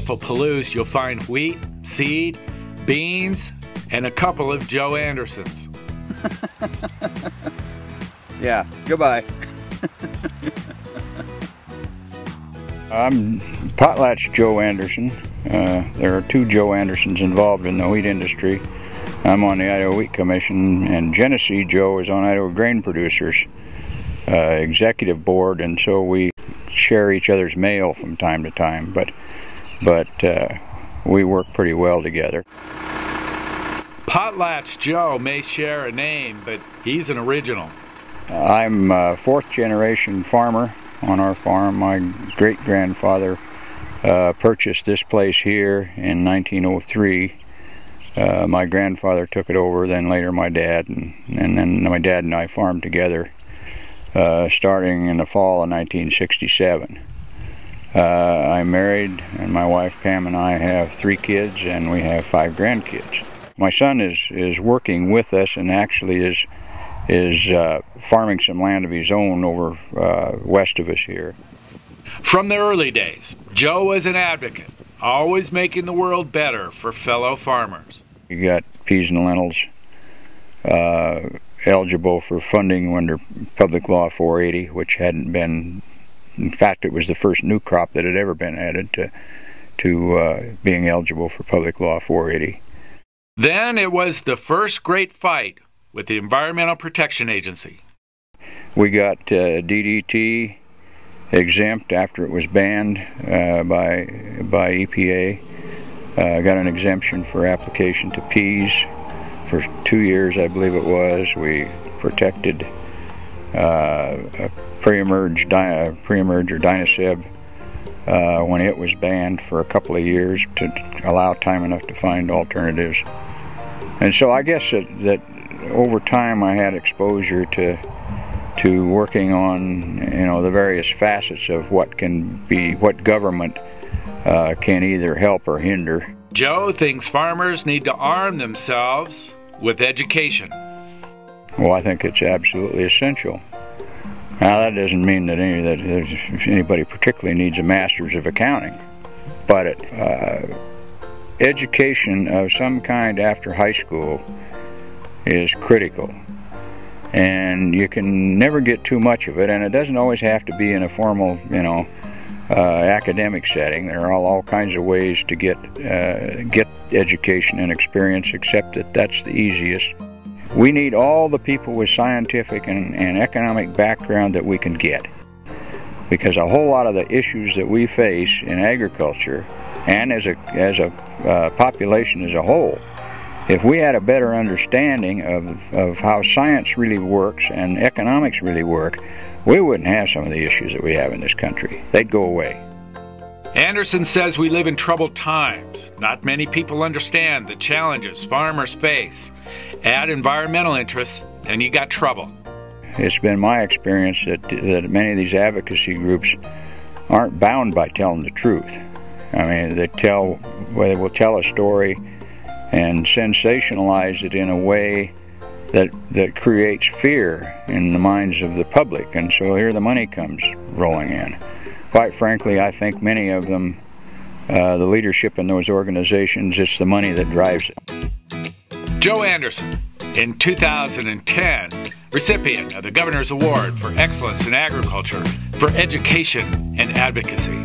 beautiful Palouse, you'll find wheat, seed, beans, and a couple of Joe Andersons. Yeah, goodbye. I'm Potlatch Joe Anderson. There are two Joe Andersons involved in the wheat industry. I'm on the Idaho Wheat Commission, and Genesee Joe is on Idaho Grain Producers Executive Board, and so we share each other's mail from time to time, but we work pretty well together. Potlatch Joe may share a name, but he's an original. I'm a fourth generation farmer on our farm. My great-grandfather purchased this place here in 1903. My grandfather took it over, then later my dad, and then my dad and I farmed together starting in the fall of 1967. I'm married, and my wife Pam and I have 3 kids, and we have 5 grandkids. My son is working with us and actually is farming some land of his own over west of us here. From the early days, Joe was an advocate, always making the world better for fellow farmers. You got peas and lentils eligible for funding under Public Law 480, which hadn't been, in fact, it was the first new crop that had ever been added to being eligible for Public Law 480. Then it was the first great fight with the Environmental Protection Agency. We got DDT exempt after it was banned by EPA. Got an exemption for application to peas for 2 years, I believe it was. We protected pre-emerge or Dynaseb when it was banned for a couple of years to allow time enough to find alternatives. And so I guess that over time I had exposure to working on, the various facets of what government can either help or hinder. Joe thinks farmers need to arm themselves with education. Well, I think it's absolutely essential. Now, that doesn't mean that anybody particularly needs a master's of accounting, but education of some kind after high school is critical. And you can never get too much of it, and it doesn't always have to be in a formal, academic setting. There are all kinds of ways to get education and experience, except that that's the easiest. We need all the people with scientific and economic background that we can get, because a whole lot of the issues that we face in agriculture and as a population as a whole, if we had a better understanding of how science really works and economics really work, we wouldn't have some of the issues that we have in this country. They'd go away. Anderson says we live in troubled times. Not many people understand the challenges farmers face. Add environmental interests, and you got trouble. It's been my experience that many of these advocacy groups aren't bound by telling the truth. I mean, they will tell a story and sensationalize it in a way that creates fear in the minds of the public, and so here the money comes rolling in. Quite frankly, I think many of them, the leadership in those organizations, it's the money that drives it. Joe Anderson, in 2010, recipient of the Governor's Award for Excellence in Agriculture for Education and Advocacy.